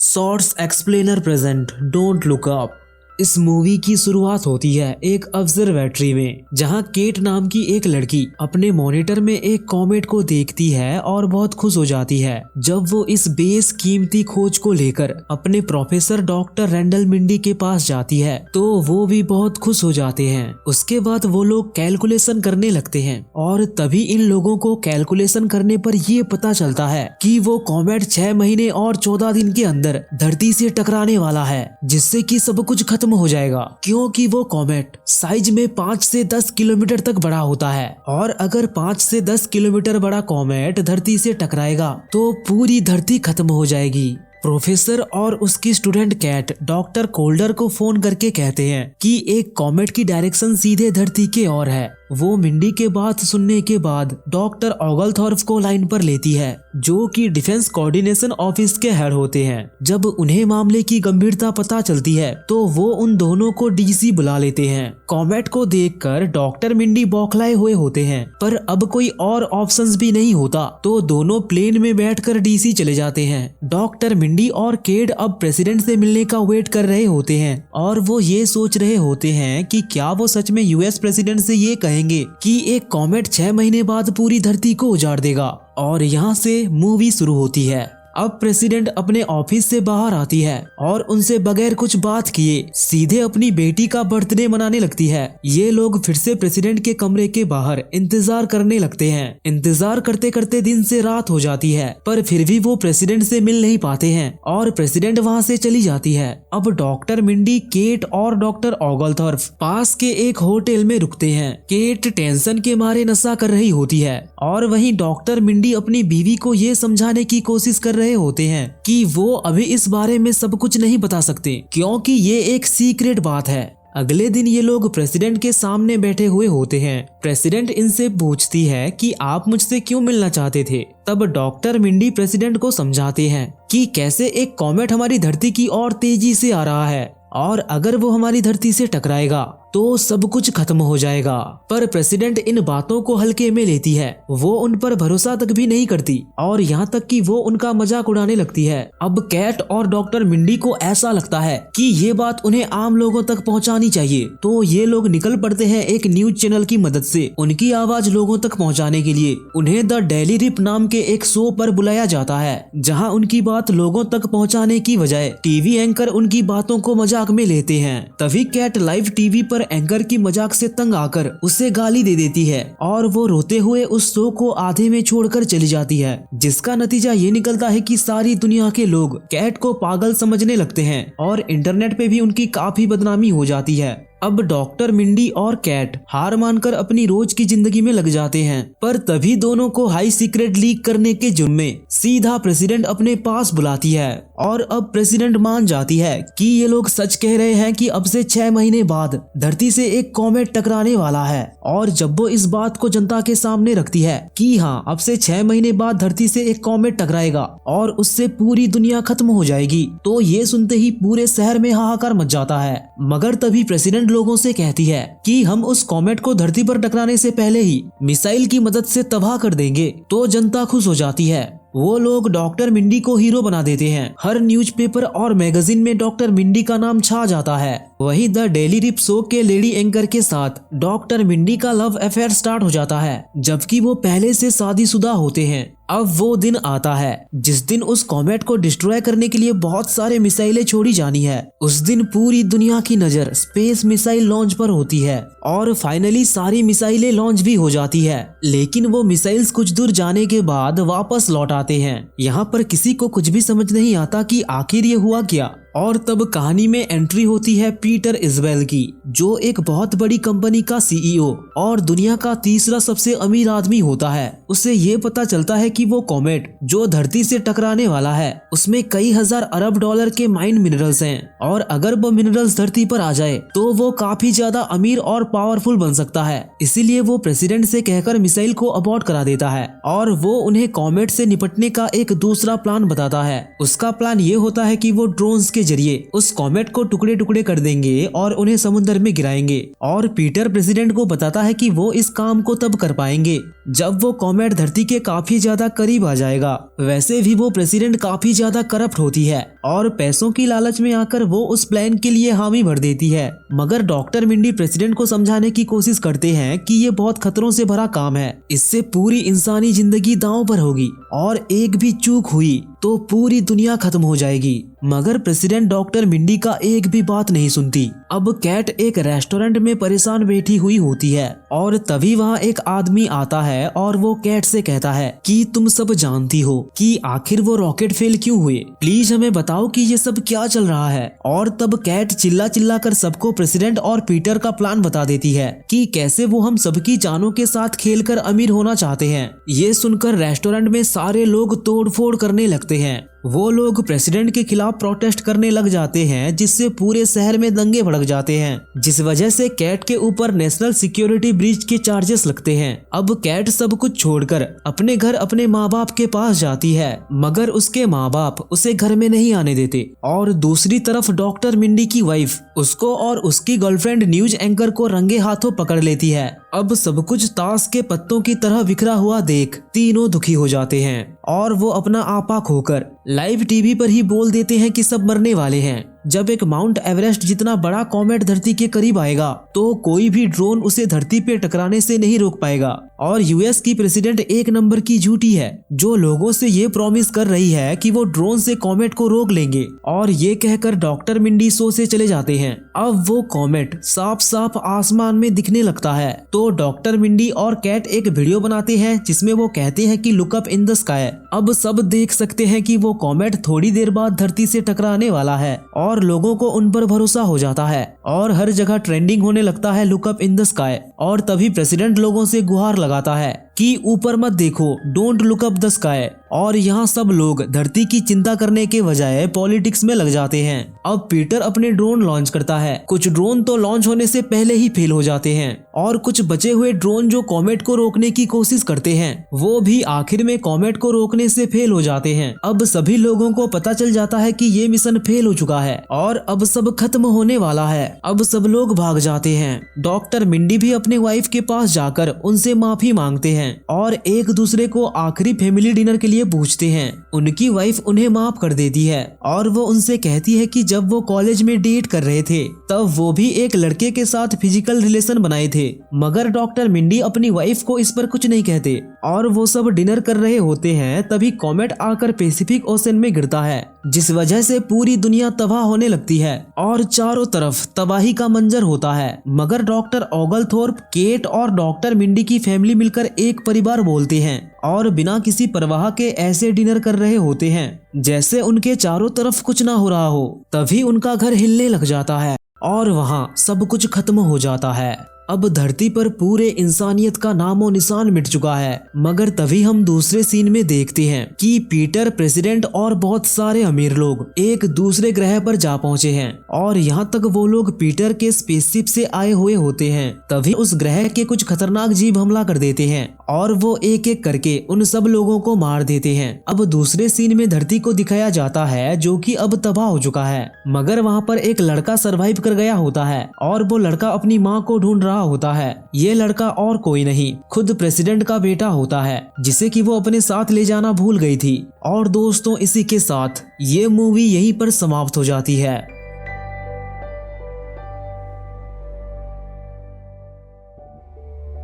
Shorts explainer present don't look up. इस movie की शुरुआत होती है एक ऑब्जर्वेटरी में, जहां केट नाम की एक लड़की अपने मॉनिटर में एक कॉमेट को देखती है और बहुत खुश हो जाती है। जब वो इस बेस कीमती खोज को लेकर अपने प्रोफेसर डॉक्टर रैंडल मिंडी के पास जाती है तो वो भी बहुत खुश हो जाते हैं। उसके बाद वो लोग कैलकुलेशन करने लगते हैं और तभी इन लोगों को कैलकुलेशन करने पर ये पता चलता है कि वो कॉमेट 6 महीने और 14 दिन के अंदर धरती से टकराने वाला है, जिससे कि सब कुछ खत्म हो जाएगा, क्योंकि वो कॉमेट साइज में 5 से 10 किलोमीटर तक बड़ा होता है और अगर 5 से 10 किलोमीटर बड़ा कॉमेट धरती से टकराएगा तो पूरी धरती खत्म हो जाएगी। प्रोफेसर और उसकी स्टूडेंट कैट डॉक्टर कोल्डर को फोन करके कहते हैं कि एक कॉमेट की डायरेक्शन सीधे धरती के ओर है। वो मिंडी के बात सुनने के बाद डॉक्टर ऑगलथॉर्प को लाइन पर लेती है, जो कि डिफेंस कोऑर्डिनेशन ऑफिस के हेड होते हैं। जब उन्हें मामले की गंभीरता पता चलती है तो वो उन दोनों को डीसी बुला लेते हैं। कॉमेट को देखकर डॉक्टर मिंडी बौखलाए हुए होते हैं, पर अब कोई और ऑप्शंस भी नहीं होता तो दोनों प्लेन में बैठकर डीसी चले जाते हैं। डॉक्टर मिंडी और केट अब प्रेसिडेंट से मिलने का वेट कर रहे होते हैं और वो ये सोच रहे होते हैं कि क्या वो सच में यूएस प्रेसिडेंट से ये कहेंगे कि एक कॉमेट 6 महीने बाद पूरी धरती को उजाड़ देगा। और यहाँ से मूवी शुरू होती है। अब प्रेसिडेंट अपने ऑफिस से बाहर आती है और उनसे बगैर कुछ बात किए सीधे अपनी बेटी का बर्थडे मनाने लगती है। ये लोग फिर से प्रेसिडेंट के कमरे के बाहर इंतजार करने लगते हैं। इंतजार करते करते दिन से रात हो जाती है, पर फिर भी वो प्रेसिडेंट से मिल नहीं पाते हैं और प्रेसिडेंट वहाँ से चली जाती है। अब डॉक्टर मिंडी, केट और डॉक्टर ऑगलथॉर्प पास के एक होटल में रुकते हैं। केट टेंशन के मारे नशा कर रही होती है और वहीं डॉक्टर मिंडी अपनी बीवी को ये समझाने की कोशिश कर रहे होते हैं कि वो अभी इस बारे में सब कुछ नहीं बता सकते, क्योंकि ये एक सीक्रेट बात है। अगले दिन ये लोग प्रेसिडेंट के सामने बैठे हुए होते हैं। प्रेसिडेंट इनसे पूछती है कि आप मुझसे क्यों मिलना चाहते थे। तब डॉक्टर मिंडी प्रेसिडेंट को समझाते हैं कि कैसे एक कॉमेट हमारी धरती की ओर तेजी से आ रहा है और अगर वो हमारी धरती से टकराएगा तो सब कुछ खत्म हो जाएगा। पर प्रेसिडेंट इन बातों को हल्के में लेती है, वो उन पर भरोसा तक भी नहीं करती और यहाँ तक कि वो उनका मजाक उड़ाने लगती है। अब कैट और डॉक्टर मिंडी को ऐसा लगता है कि ये बात उन्हें आम लोगों तक पहुँचानी चाहिए, तो ये लोग निकल पड़ते हैं एक न्यूज चैनल की मदद से उनकी आवाज लोगों तक पहुँचाने के लिए। उन्हें द डेली रिप नाम के एक शो पर बुलाया जाता है, जहाँ उनकी बात लोगों तक पहुँचाने की बजाय टीवी एंकर उनकी बातों को मजाक में लेते हैं। तभी कैट लाइव टीवी पर एंकर की मजाक से तंग आकर उसे गाली दे देती है और वो रोते हुए उस शो को आधे में छोड़कर चली जाती है, जिसका नतीजा ये निकलता है कि सारी दुनिया के लोग कैट को पागल समझने लगते हैं और इंटरनेट पे भी उनकी काफी बदनामी हो जाती है। अब डॉक्टर मिंडी और कैट हार मानकर अपनी रोज की जिंदगी में लग जाते हैं, पर तभी दोनों को हाई सीक्रेट लीक करने के जुर्म में सीधा प्रेसिडेंट अपने पास बुलाती है और अब प्रेसिडेंट मान जाती है कि ये लोग सच कह रहे हैं कि अब से 6 महीने बाद धरती से एक कॉमेट टकराने वाला है। और जब वो इस बात को जनता के सामने रखती है कि हाँ, अब से 6 महीने बाद धरती से एक कॉमेट टकराएगा और उससे पूरी दुनिया खत्म हो जाएगी, तो ये सुनते ही पूरे शहर में हाहाकार मच जाता है। मगर तभी प्रेसिडेंट लोगों से कहती है कि हम उस कॉमेट को धरती पर टकराने से पहले ही मिसाइल की मदद से तबाह कर देंगे, तो जनता खुश हो जाती है। वो लोग डॉक्टर मिंडी को हीरो बना देते हैं। हर न्यूज़पेपर और मैगजीन में डॉक्टर मिंडी का नाम छा जाता है। वहीं द डेली रिप शो के लेडी एंकर के साथ डॉक्टर मिंडी का लव अफेयर स्टार्ट हो जाता है, जबकि वो पहले से शादीशुदा होते हैं। अब वो दिन आता है जिस दिन उस कॉमेट को डिस्ट्रॉय करने के लिए बहुत सारे मिसाइलें छोड़ी जानी है। उस दिन पूरी दुनिया की नजर स्पेस मिसाइल लॉन्च पर होती है और फाइनली सारी मिसाइलें लॉन्च भी हो जाती है, लेकिन वो मिसाइल्स कुछ दूर जाने के बाद वापस लौट आते हैं। यहाँ पर किसी को कुछ भी समझ नहीं आता कि आखिर ये हुआ क्या। और तब कहानी में एंट्री होती है पीटर इजबेल की, जो एक बहुत बड़ी कंपनी का सीईओ और दुनिया का तीसरा सबसे अमीर आदमी होता है। उसे ये पता चलता है कि वो कॉमेट जो धरती से टकराने वाला है उसमें कई हजार अरब डॉलर के माइन मिनरल्स हैं और अगर वो मिनरल्स धरती पर आ जाए तो वो काफी ज्यादा अमीर और पावरफुल बन सकता है। इसीलिए वो प्रेसिडेंट से कहकर मिसाइल को अबॉर्ट करा देता है और वो उन्हें कॉमेट से निपटने का एक दूसरा प्लान बताता है। उसका प्लान ये होता है कि वो ड्रोन्स के जरिए उस कॉमेट को टुकड़े टुकड़े कर देंगे और उन्हें समुद्र में गिराएंगे। और पीटर प्रेसिडेंट को बताता है कि वो इस काम को तब कर पाएंगे जब वो कॉमेट धरती के काफी ज्यादा करीब आ जाएगा। वैसे भी वो प्रेसिडेंट काफी ज्यादा करप्ट होती है और पैसों की लालच में आकर वो उस प्लान के लिए हामी भर देती है। मगर डॉक्टर मिंडी प्रेसिडेंट को समझाने की कोशिश करते हैं कि ये बहुत खतरों से भरा काम है, इससे पूरी इंसानी जिंदगी दांव पर होगी और एक भी चूक हुई तो पूरी दुनिया खत्म हो जाएगी। मगर प्रेसिडेंट डॉक्टर मिंडी का एक भी बात नहीं सुनती। अब कैट एक रेस्टोरेंट में परेशान बैठी हुई होती है और तभी वहाँ एक आदमी आता है और वो कैट से कहता है कि तुम सब जानती हो कि आखिर वो रॉकेट फेल क्यों हुए, प्लीज हमें बताओ कि ये सब क्या चल रहा है। और तब कैट चिल्ला चिल्ला कर सबको प्रेसिडेंट और पीटर का प्लान बता देती है कि कैसे वो हम सबकी जानों के साथ खेलकर अमीर होना चाहते हैं। ये सुनकर रेस्टोरेंट में सारे लोग तोड़फोड़ करने लगते हैं। वो लोग प्रेसिडेंट के खिलाफ प्रोटेस्ट करने लग जाते हैं, जिससे पूरे शहर में दंगे भड़क जाते हैं, जिस वजह से कैट के ऊपर नेशनल सिक्योरिटी ब्रीच के चार्जेस लगते हैं। अब कैट सब कुछ छोड़कर अपने घर अपने माँ बाप के पास जाती है, मगर उसके माँ बाप उसे घर में नहीं आने देते। और दूसरी तरफ डॉक्टर मिंडी की वाइफ उसको और उसकी गर्लफ्रेंड न्यूज एंकर को रंगे हाथों पकड़ लेती है। अब सब कुछ ताश के पत्तों की तरह बिखरा हुआ देख तीनों दुखी हो जाते हैं और वो अपना आपा खोकर लाइव टीवी पर ही बोल देते हैं कि सब मरने वाले हैं। जब एक माउंट एवरेस्ट जितना बड़ा कॉमेट धरती के करीब आएगा तो कोई भी ड्रोन उसे धरती पे टकराने से नहीं रोक पाएगा। और यूएस की प्रेसिडेंट एक नंबर की झूठी है जो लोगों से ये प्रॉमिस कर रही है कि वो ड्रोन से कॉमेट को रोक लेंगे। और ये कहकर डॉक्टर मिंडी शो से चले जाते हैं। अब वो कॉमेट साफ साफ आसमान में दिखने लगता है तो डॉक्टर मिंडी और कैट एक वीडियो बनाते हैं जिसमें वो कहते हैं कि look up in the sky. अब सब देख सकते हैं कि वो कॉमेट थोड़ी देर बाद धरती से टकराने वाला है और लोगों को उन पर भरोसा हो जाता है और हर जगह ट्रेंडिंग होने लगता है look up in the sky. और तभी प्रेसिडेंट लोगों से गुहार लगाता है कि ऊपर मत देखो, don't look up the sky. और यहाँ सब लोग धरती की चिंता करने के बजाय पॉलिटिक्स में लग जाते हैं। अब पीटर अपने ड्रोन लॉन्च करता है। कुछ ड्रोन तो लॉन्च होने से पहले ही फेल हो जाते हैं और कुछ बचे हुए ड्रोन जो कॉमेट को रोकने की कोशिश करते हैं वो भी आखिर में कॉमेट को रोकने से फेल हो जाते हैं। अब सभी लोगों को पता चल जाता है कि ये मिशन फेल हो चुका है और अब सब खत्म होने वाला है। अब सब लोग भाग जाते हैं। डॉक्टर मिंडी भी अपने वाइफ के पास जाकर उनसे माफी मांगते हैं और एक दूसरे को आखिरी फैमिली डिनर के लिए पूछते हैं। उनकी वाइफ उन्हें माफ कर देती है और वो उनसे कहती है कि जब वो कॉलेज में डेट कर रहे थे तब वो भी एक लड़के के साथ फिजिकल रिलेशन बनाए थे। मगर डॉक्टर मिंडी अपनी वाइफ को इस पर कुछ नहीं कहते और वो सब डिनर कर रहे होते हैं। तभी कॉमेट आकर पैसिफिक ओशन में गिरता है जिस वजह से पूरी दुनिया तबाह होने लगती है और चारों तरफ तबाही का मंजर होता है। मगर डॉक्टर ओगलथोर्प, केट और डॉक्टर मिंडी की फैमिली मिलकर एक परिवार बोलते हैं और बिना किसी परवाह के ऐसे डिनर कर रहे होते हैं जैसे उनके चारों तरफ कुछ ना हो रहा हो। तभी उनका घर हिलने लग जाता है और वहाँ सब कुछ खत्म हो जाता है। अब धरती पर पूरे इंसानियत का नामो निशान मिट चुका है। मगर तभी हम दूसरे सीन में देखते हैं कि पीटर, प्रेसिडेंट और बहुत सारे अमीर लोग एक दूसरे ग्रह पर जा पहुंचे हैं और यहाँ तक वो लोग पीटर के स्पेसशिप से आए हुए होते हैं। तभी उस ग्रह के कुछ खतरनाक जीव हमला कर देते हैं और वो एक एक करके उन सब लोगों को मार देते हैं। अब दूसरे सीन में धरती को दिखाया जाता है जो कि अब तबाह हो चुका है। मगर वहाँ पर एक लड़का सरवाइव कर गया होता है और वो लड़का अपनी माँ को ढूंढ होता है। ये लड़का और कोई नहीं, खुद प्रेसिडेंट का बेटा होता है जिसे कि वो अपने साथ ले जाना भूल गई थी। और दोस्तों, इसी के साथ ये मूवी यहीं पर समाप्त हो जाती है।